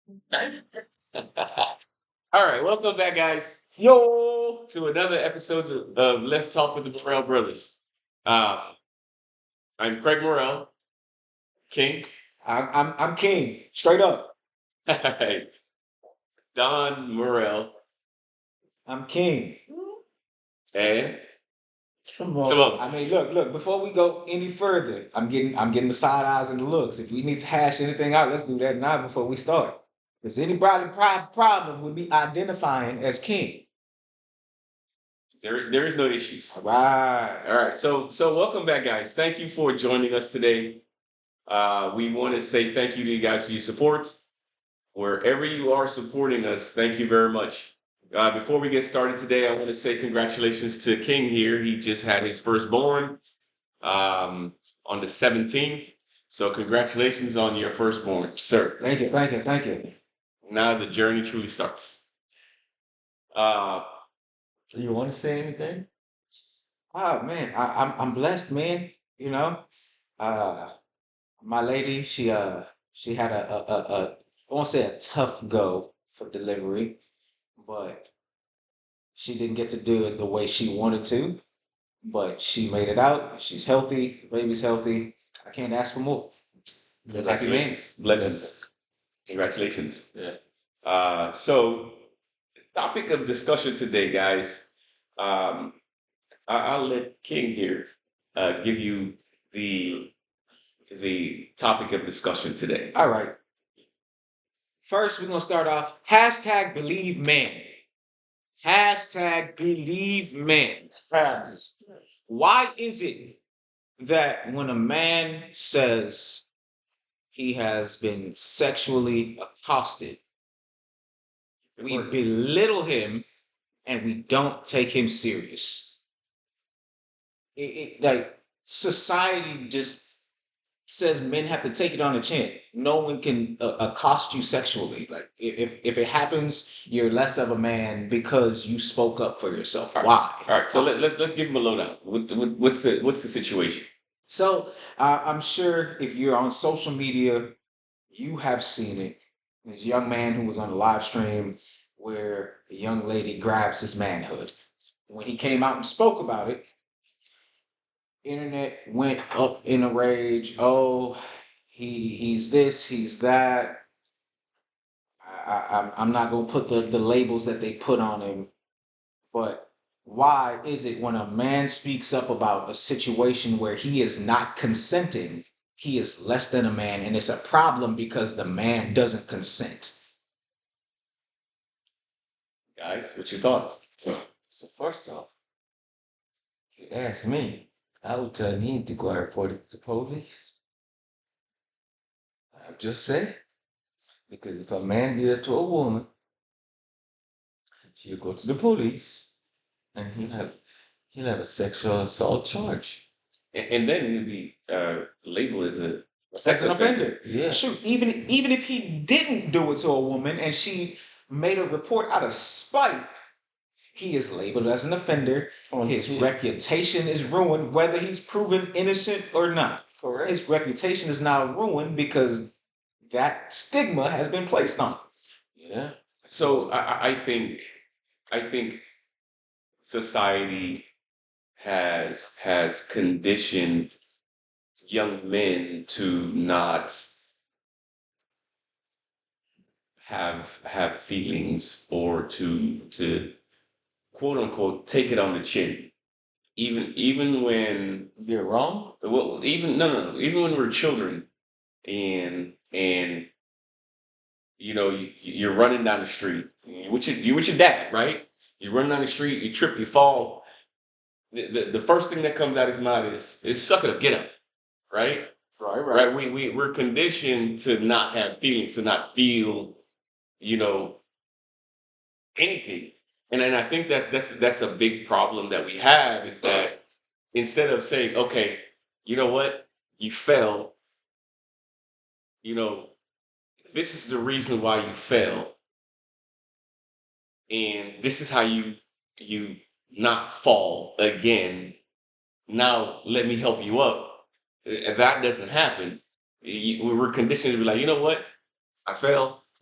All right, welcome back, guys. Yo, to another episode of Let's Talk with the Morel Brothers. Um, I'm Craig Morel, King. I'm king, straight up. Don Morel, I'm king. and Come on. Simone. I mean, look. Before we go any further, I'm getting the side eyes and the looks. If we need to hash anything out, let's do that now before we start. Is anybody problem with me identifying as king? There is no issues. All right. All right, so welcome back, guys. Thank you for joining us today. We want to say thank you to you guys for your support. Wherever you are supporting us, thank you very much. Before we get started today, I want to say congratulations to King here. He just had his firstborn on the 17th. So congratulations on your firstborn, sir. Thank you. Now the journey truly starts. Uh, You want to say anything? Oh man, I'm blessed, man. You know, uh, my lady, she had I won't say a tough go for delivery, but she didn't get to do it the way she wanted to. But she made it out. She's healthy. The baby's healthy. I can't ask for more. Happy man. congratulations. Blessings. Congratulations. Yeah. So topic of discussion today, guys. Um, I'll let King here give you the the topic of discussion today. All right. First, we're gonna start off hashtag believe men. Hashtag believe men. Why is it that when a man says he has been sexually accosted, we belittle him and we don't take him serious? Like society just says men have to take it on the chin. No one can accost you sexually. Like if it happens, you're less of a man because you spoke up for yourself. Why? All right, so let's give him a lowdown. What's the situation? So I'm sure if you're on social media, you have seen it. This young man who was on a live stream where a young lady grabs his manhood. When he came out and spoke about it, internet went up in a rage. Oh, he's this, he's that. I'm not gonna put the labels that they put on him, but why is it when a man speaks up about a situation where he is not consenting, he is less than a man, and it's a problem because the man doesn't consent? Guys, what's your thoughts? So first off, if you ask me, I would tell him to go and report it to the police. I'm just saying. Because if a man did it to a woman, she'll go to the police and he'll have a sexual assault charge. And then he'll be labeled as a Sex offender. Yeah. Shoot, even if he didn't do it to a woman and she made a report out of spite, he is labeled as an offender. His reputation is ruined, whether he's proven innocent or not. Correct. His reputation is now ruined because that stigma has been placed on him. Yeah. So I think society has conditioned young men to not have feelings or to quote unquote take it on the chin. Even when You're wrong? well even no even when we're children and you're running down the street with your dad, right? You run down the street, you trip, you fall. The first thing that comes out of his mouth is suck it up, get up, right? Right. We're conditioned to not have feelings, to not feel, you know, anything. And then I think that's a big problem that we have is that instead of saying, okay, you know what, you fell, you know, this is the reason why you fell, and this is how you not fall again. Now let me help you up. If that doesn't happen, we're conditioned to be like, you know what, I fell.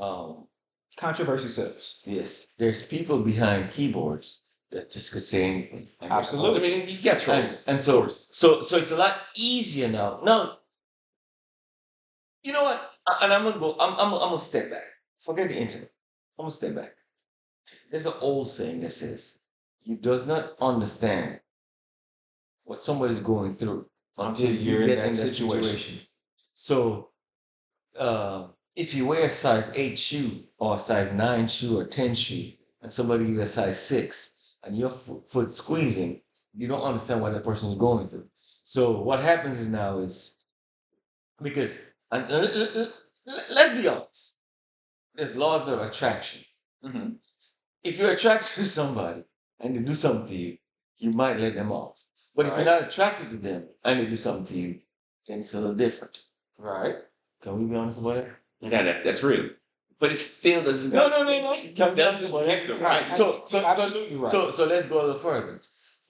um, Controversy sells. yes, there's people behind keyboards that just could say anything. And they're Absolutely. I mean, you got And, trolls. and of so, course. so it's a lot easier now. Now, you know what? And I'm gonna go. I'm gonna step back. Forget the internet. I'm gonna step back. There's an old saying that says, "You does not understand what somebody's going through Until you're in that situation. So, if you wear a size 8 shoe or a size 9 shoe or 10 shoe, and somebody wears a size 6, and your foot squeezing, you don't understand what that person is going through. So what happens is now is because and let's be honest, there's laws of attraction. Mm-hmm. If you're attracted to somebody and they do something to you, you might let them off. But if you're Right. not attracted to them and they do something to you, then it's a little different. Right. Can we be honest about it? That's real. But it still doesn't. No. Can we It be honest doesn't about get the it? right. Absolutely right. So let's go a little further.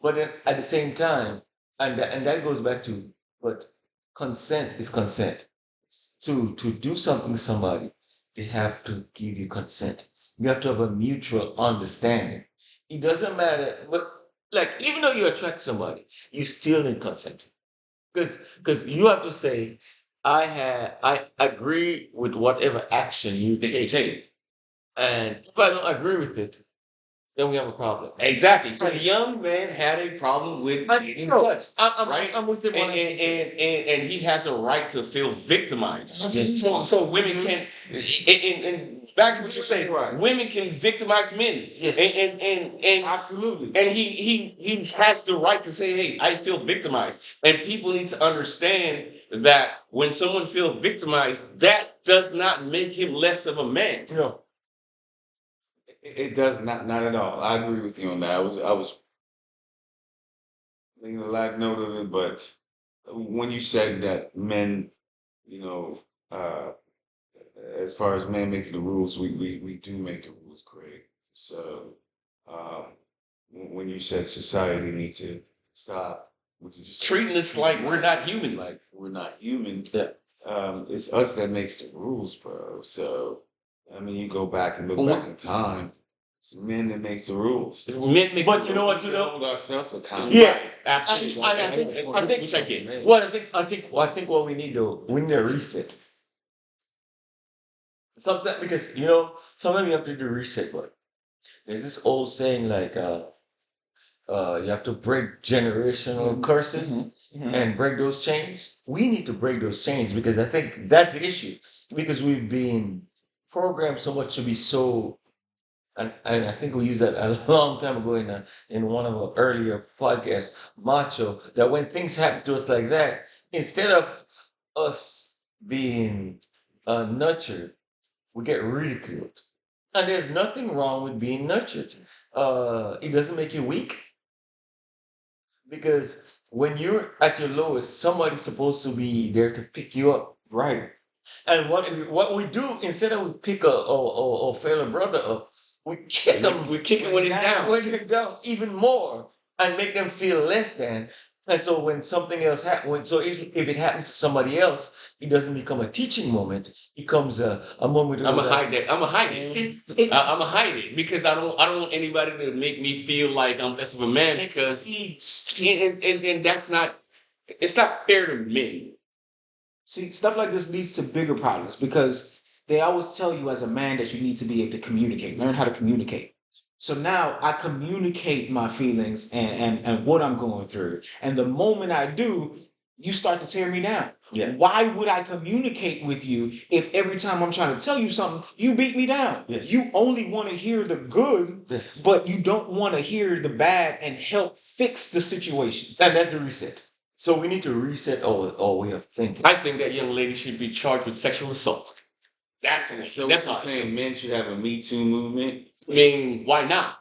But then at the same time, and that goes back to, but consent is consent. To do something to somebody, they have to give you consent. You have to have a mutual understanding. It doesn't matter, but like even though you attract somebody, you still need consent. Because you have to say, I agree with whatever action you That you take. take. And if I don't agree with it, then we have a problem. Exactly. So the young man had a problem with getting touched. Right? I'm with him And, 100%. and he has a right to feel victimized. Yes. So women can and back to what you're saying, Right. women can victimize men. Yes. And Absolutely. and he has the right to say, hey, I feel victimized. And people need to understand that when someone feels victimized, that does not make him less of a man. No. It does not at all. I agree with you on that. I was making a light note of it, but when you said that men, you know, as far as men making the rules, we do make the rules, Craig. So um, when you said society need to stop, what did you say? Treating us like we're not human. Like we're not human. Yeah. It's us that makes the rules, bro. So I mean, you go back and look Well, back in time. It's men that makes the rules. Men make But the you know rules. what, you know? hold ourselves accountable. Yes, absolutely. I think Which I get. Well, I think what we need to reset. Sometimes because sometimes you have to do reset work. There's this old saying like you have to break generational curses Mhm. and break those chains. We need to break those chains because I think that's the issue. Because we've been programmed so much to be so and I think we used that a long time ago in one of our earlier podcasts, macho, that when things happen to us like that, instead of us being nurtured, we get ridiculed. And there's nothing wrong with being nurtured. It doesn't make you weak because when you're at your lowest, somebody's supposed to be there to pick you up. Right. And what we do instead of we pick a fellow brother up, we kick them. We kick it when it's down. When they're down even more and make them feel less than. And so when something else happens, so if it happens to somebody else, it doesn't become a teaching moment. It becomes a moment. I'm where gonna hide that. I'm gonna hide it. I'm gonna hide it because I don't want anybody to make me feel like I'm less of a man because and that's not. It's not fair to men. See, stuff like this leads to bigger problems because they always tell you as a man that you need to be able to communicate, learn how to communicate. So now I communicate my feelings and what I'm going through. And the moment I do, you start to tear me down. Yeah. Why would I communicate with you if every time I'm trying to tell you something, you beat me down? Yes. You only want to hear the good, Yes. but you don't want to hear the bad and help fix the situation. And that's a reset. So we need to reset our way of thinking. I think that young lady should be charged with sexual assault. That's So that's what what you're saying, men should have a Me Too movement. I mean, why not?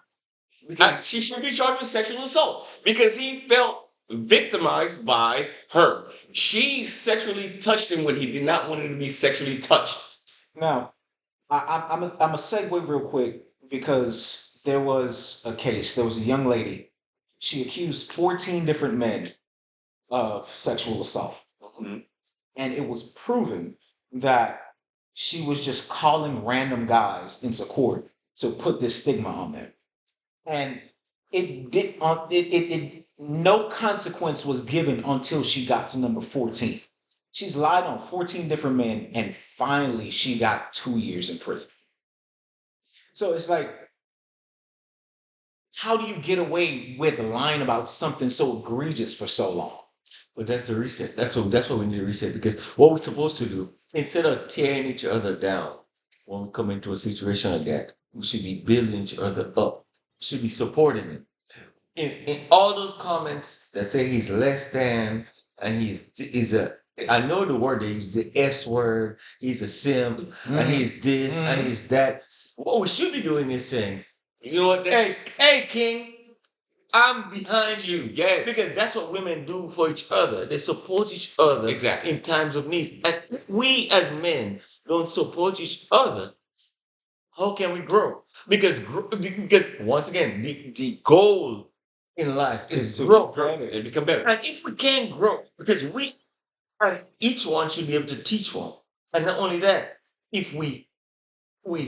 Because She should be charged with sexual assault because he felt victimized by her. She sexually touched him when he did not want him to be sexually touched. Now, I'm a segue real quick because there was a case. There was a young lady. She accused 14 different men of sexual assault, Mhm. and it was proven that she was just calling random guys into court to put this stigma on them. And it did no consequence was given until she got to number 14. She's lied on 14 different men, and finally she got 2 years in prison. So it's like, how do you get away with lying about something so egregious for so long? But that's a reset. That's what we need to reset, because what we're supposed to do, instead of tearing each other down when we come into a situation like that, we should be building each other up. We should be supporting it. In all those comments that say he's less than, and he's a, I know the word they use, the S word, he's a simp, and he's this and he's that. What we should be doing is saying, You know what? hey, King, I'm behind you. Yes. Because that's what women do for each other. They support each other Exactly. in times of need. And if we as men don't support each other, how can we grow? Because once again, the goal in life is To grow. and become better. And if we can't grow, because and each one should be able to teach one. And not only that, if we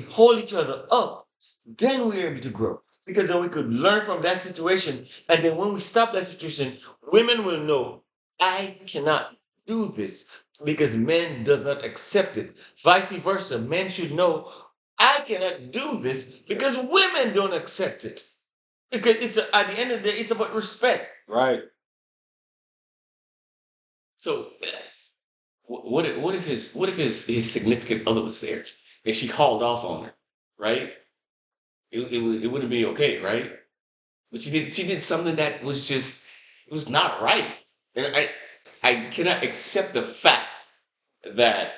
hold each other up, then we're able to grow. Because then we could learn from that situation. And then when we stop that situation, women will know, I cannot do this because men does not accept it. Vice versa, men should know, I cannot do this because women don't accept it. Because at the end of the day, it's about respect. Right. So, what if his significant other was there and she hauled off on her, right? It wouldn't be okay, right? But she did something that was just, it was not right, and I cannot accept the fact that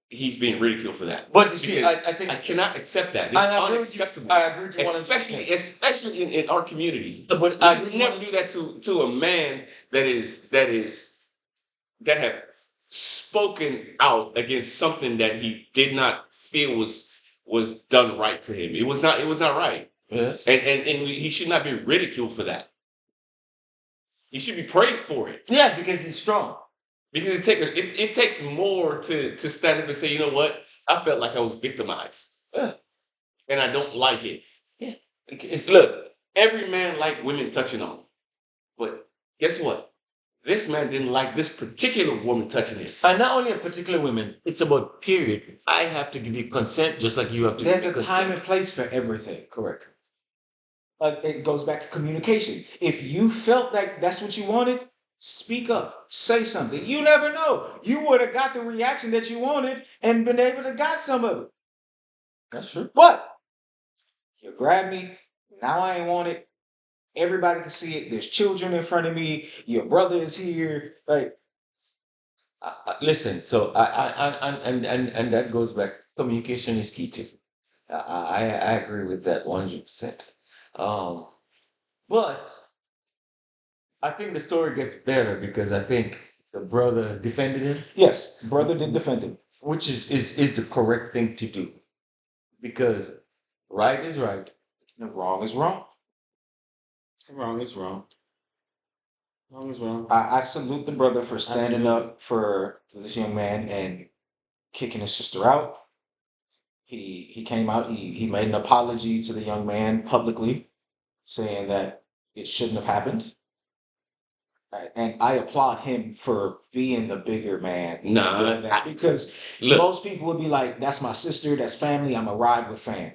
he's being ridiculed for that. But you see, Because I think I cannot accept that. It's I agree with you. unacceptable. I agree with you 100%. Especially in our community. But We I should agree never 100%. do that to a man that have spoken out against something that he did not feel was done right to him. It was not right. Yes. And he should not be ridiculed for that. He should be praised for it. Yeah, because he's strong. Because it takes more to stand up and say, you know what? I felt like I was victimized. Yeah. And I don't like it. Yeah. Look, every man like women touching on him. But guess what? This man didn't like this particular woman touching him. And not only a particular women, it's about period. I have to give you consent just like you have to There's give a me time consent. and place for everything. Correct. It goes back to communication. If you felt like that's what you wanted, speak up, say something. You never know. You would have got the reaction that you wanted and been able to got some of it. That's true. But you grab me, now I ain't want it. Everybody can see it. There's children in front of me. Your brother is here. Like, Listen, so and that goes back. Communication is key too. I agree with that 100%. But I think the story gets better because I think the brother defended him, yes, brother did defend him. which is the correct thing to do, because right is right. And wrong is wrong. Wrong is wrong. Wrong is wrong. I salute the brother for standing Absolutely. up for this young man and kicking his sister out. He came out, he made an apology to the young man publicly, saying that it shouldn't have happened. And I applaud him for being the bigger man. and Nah, doing that, because Look, most people would be like, that's my sister, that's family, I'm a ride with fam.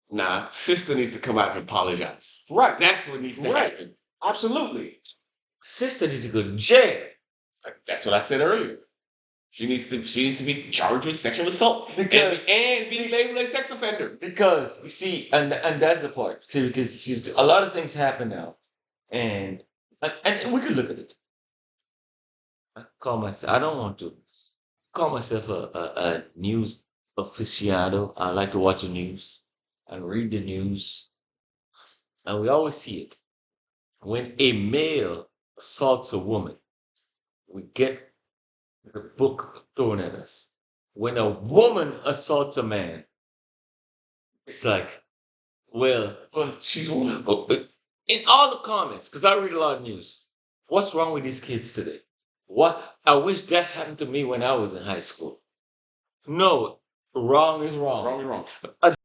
nah, sister needs to come out and apologize. Right. That's what needs to Right. happen. Absolutely. Sister needs to go to jail. That's what I said earlier. She needs to be charged with sexual assault Because- and be labeled a sex offender. Because you see, and that's the part. See, because a lot of things happen now, and we could look at it. I call myself. I don't want to call myself a news aficionado. I like to watch the news and read the news, and we always see it. When a male assaults a woman, we get the book thrown at us. When a woman assaults a man, it's like, well, she's a woman. In all the comments, because I read a lot of news, what's wrong with these kids today? What? I wish that happened to me when I was in high school. No, Wrong is Wrong wrong. is wrong.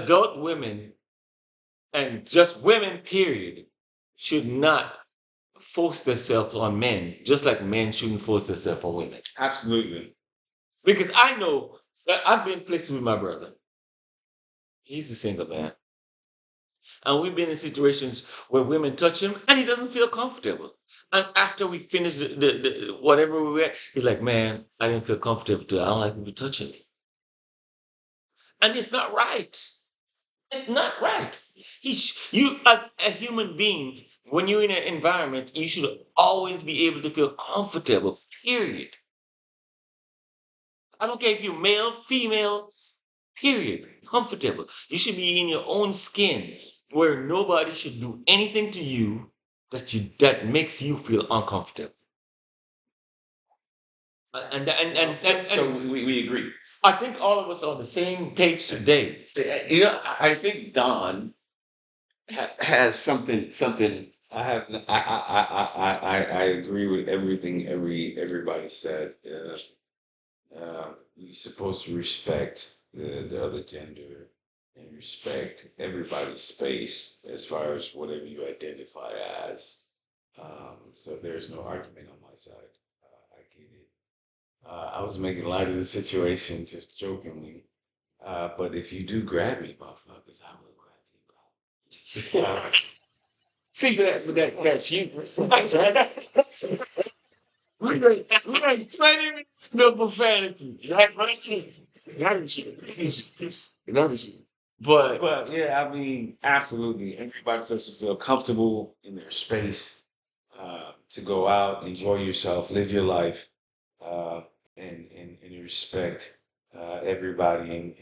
Adult women and just women, period, should not force themselves on men, just like men shouldn't force themselves on women. Absolutely. Because I know that I've been places with my brother. He's a single man. And we've been in situations where women touch him and he doesn't feel comfortable. And after we finish the whatever we were, he's like, man, I didn't feel comfortable today. I don't like people touching me. And it's not right. It's not right. You, as a human being, when you're in an environment, you should always be able to feel comfortable, period. I don't care if you're male, female, period. Comfortable. You should be in your own skin where nobody should do anything to you that makes you feel uncomfortable. So we agree. I think all of us are on the same page today. You know, I think Don has something. I have. I agree with everything everybody said. You're supposed to respect the other gender and respect everybody's space as far as whatever you identify as. So there's no argument on my side. I get it. I was making light of the situation just jokingly. But if you do grab me, motherfuckers, I will grab you, bro. See, that's you. We got 20 minutes of profanity. That is you. But But yeah, I mean, absolutely. Everybody's supposed to feel comfortable in their space to go out, enjoy yourself, live your life, uh, and respect everybody in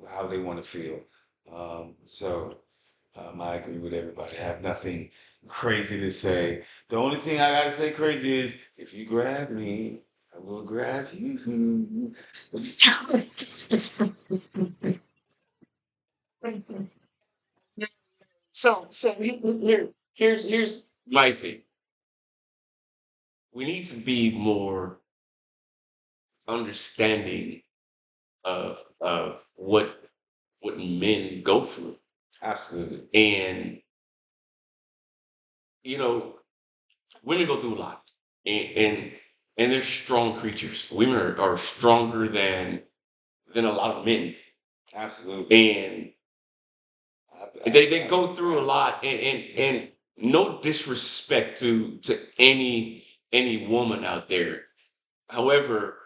how they want to feel. I agree with everybody. I have nothing crazy to say. The only thing I gotta say crazy is if you grab me, I will grab you. Here's my thing. We need to be more understanding of what men go through, Absolutely. and you know, women go through a lot, and and they're strong creatures. Women are stronger than a lot of men, Absolutely. and I, they go through a lot, and no disrespect to any woman out there. However,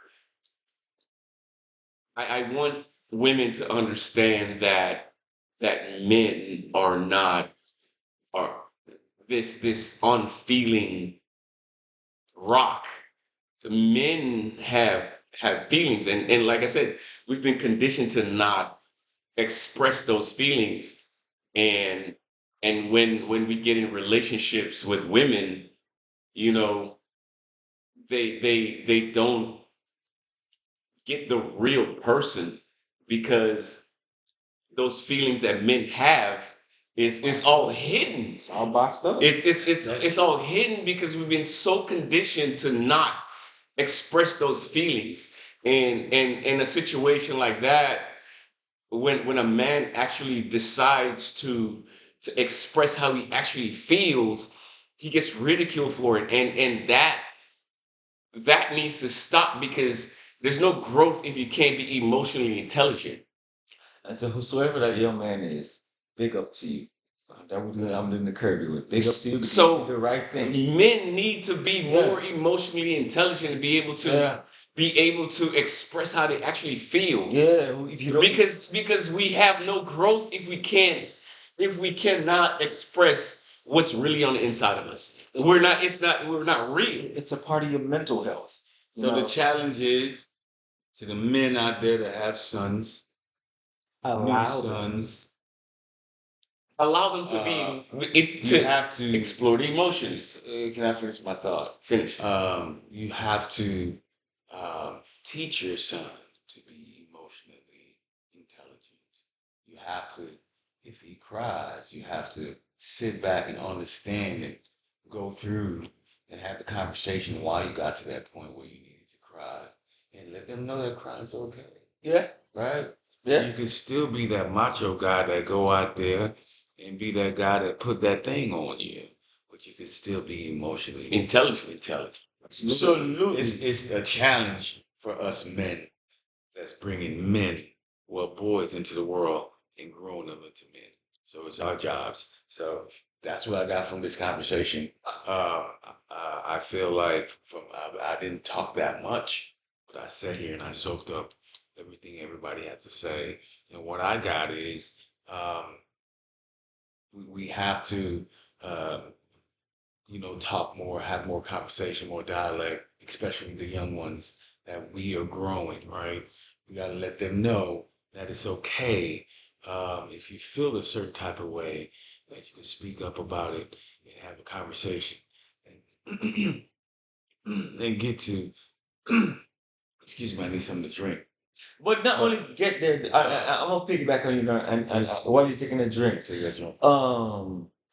I want women to understand that men are not are this unfeeling rock. Men have feelings, and like I said, we've been conditioned to not express those feelings, and when we get in relationships with women, you know, they don't get the real person because those feelings that men have is all hidden. it's all boxed up. It's all hidden because we've been so conditioned to not express those feelings. And in a situation like that, when a man actually decides to express how he actually feels, he gets ridiculed for it. And that needs to stop because there's no growth if you can't be emotionally intelligent. and so whosoever that young man is, big up to you. I'm doing the Kirby with big up to you. 'Cause So you did the right thing. men need to be Yeah. more emotionally intelligent to be able to Yeah, express how they actually feel. yeah. If you don't, Because we have no growth if we cannot express what's really on the inside of us. We're not real. It's a part of your mental health. You So the know, challenge is to the men out there that have sons, new allow them. sons. Allow them to Uh, be You have to. explore the emotions. Can I finish my thought? Finish. You have to teach your son to be emotionally intelligent. You have to, if he cries, you have to sit back and understand and go through and have the conversation why you got to that point where you needed to cry and let them know that crying's okay. yeah, right? Yeah. You can still be that macho guy that go out there and be that guy that put that thing on you, but you can still be emotionally Intelligent. Absolutely. It's a challenge for us men that's bringing men, well, boys into the world and growing them into men. So it's our jobs. So that's what I got from this conversation. I feel like I didn't talk that much, but I sat here and I soaked up everything everybody had to say. And what I got is we have to, uh, talk more, have more conversation, more dialect, especially the young ones, that we are growing, right? We got to let them know that it's okay if you feel a certain type of way, that you can speak up about it and have a conversation and, and get to, excuse me, I need something to drink. But not only get there, I'm gonna piggyback on you now, and while you're taking a drink, Take that drink.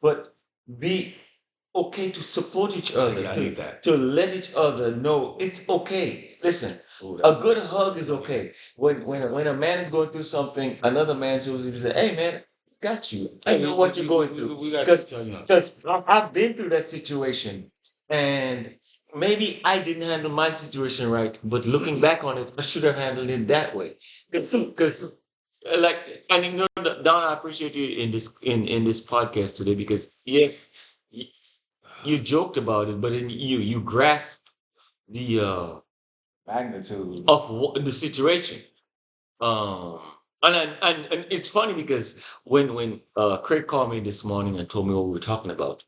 but be okay to support each other, I need that. to let each other know it's okay. Listen, Ooh, a that's- good that's- hug is okay. When a man is going through something, another man shows up and say, "Hey, man, got you. I know what you're going through." We got to Because tell you. because I've been through that situation, and maybe I didn't handle my situation right, but looking back on it, I should have handled it that way. Because like, and you know, Don, I appreciate you in this podcast today because yes, you joked about it, but then you grasp the Magnitude. of the situation. Um, and it's funny because when Craig called me this morning and told me what we were talking about,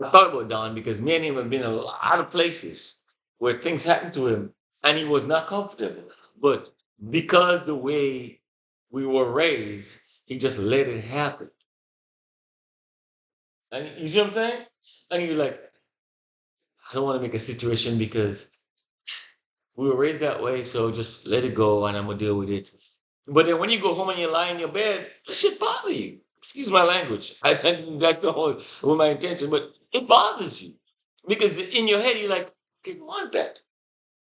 I thought about Don because me and him have been in a lot of places where things happened to him and he was not comfortable. But because the way we were raised, he just let it happen. And you see what I'm saying? And you're like, I don't want to make a situation because we were raised that way, so just let it go and I'm gonna deal with it. But then when you go home and you lie in your bed, it should bother you. Excuse my language. That's the whole with my intention, but it bothers you because in your head you're like, I didn't want that,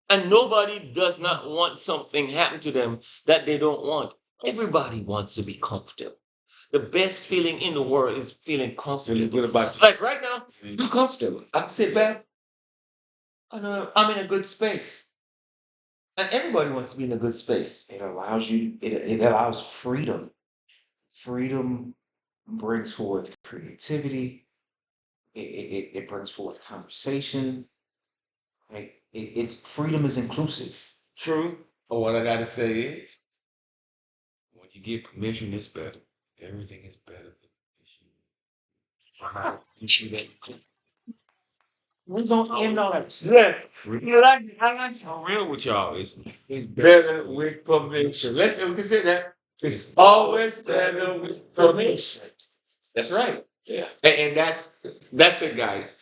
and nobody does not want something happen to them that they don't want. Everybody wants to be comfortable. The best feeling in the world is feeling comfortable. Feeling good about you. Like right now, I'm comfortable. I can sit back. I'm in a good space, and everybody wants to be in a good space. It allows you. It allows freedom. Freedom brings forth creativity. It brings forth conversation. Like it's freedom is inclusive. True. But what I gotta say is, when you get permission, it's better. Everything is better with permission. You see that? We're gonna end on Yes, I like I'm real with y'all. It's better with permission. We can say that. It's always better with permission. That's right. Yeah. And that's it, guys.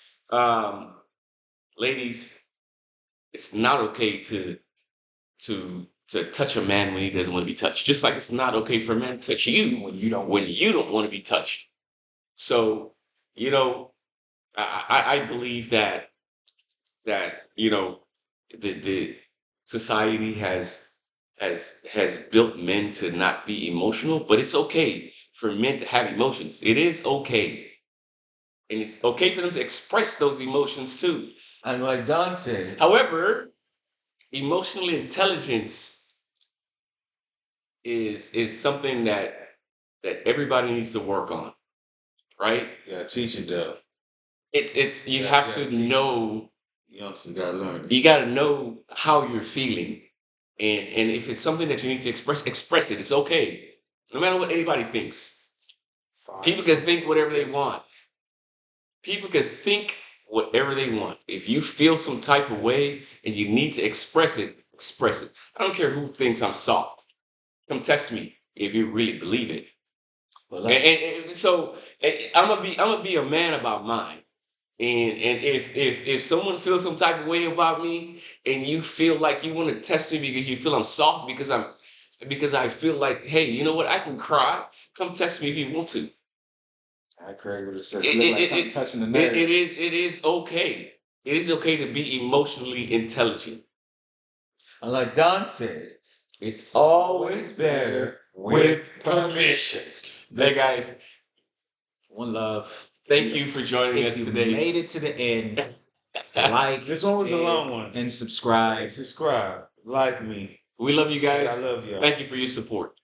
Ladies, it's not okay to touch a man when he doesn't want to be touched. Just like it's not okay for a man to touch you when you don't want to be touched. So, you know, I believe that the society has built men to not be emotional, but it's okay for men to have emotions. It is okay, and it's okay for them to express those emotions too. And like Don said, However, emotional intelligence is something that everybody needs to work on, right? Yeah, teach it though. It's you Yeah, have yeah, to teach it. know. Youngsters gotta learn it. You got to know how you're feeling, and if it's something that you need to express it. It's okay, no matter what anybody thinks. People can think whatever they want. People can think whatever they want. If you feel some type of way and you need to express it, express it. I don't care who thinks I'm soft. Come test me if you really believe it. well, And, like, and so I'm gonna be a man about mine. And if someone feels some type of way about me, and you feel like you want to test me because you feel I'm soft because I feel like, hey, you know what? I can cry. Come test me if you want to. Craig would have said, It, look like it, something it, touching the it, nerve. it is okay. It is okay to be emotionally intelligent. and like Don said, It's always better with permission. Hey guys, One love. thank you for joining If us you today. made it to the end, like This one was a long one. and subscribe. Hey, subscribe, like me. We love you Hey, guys. I love y'all. Thank you for your support.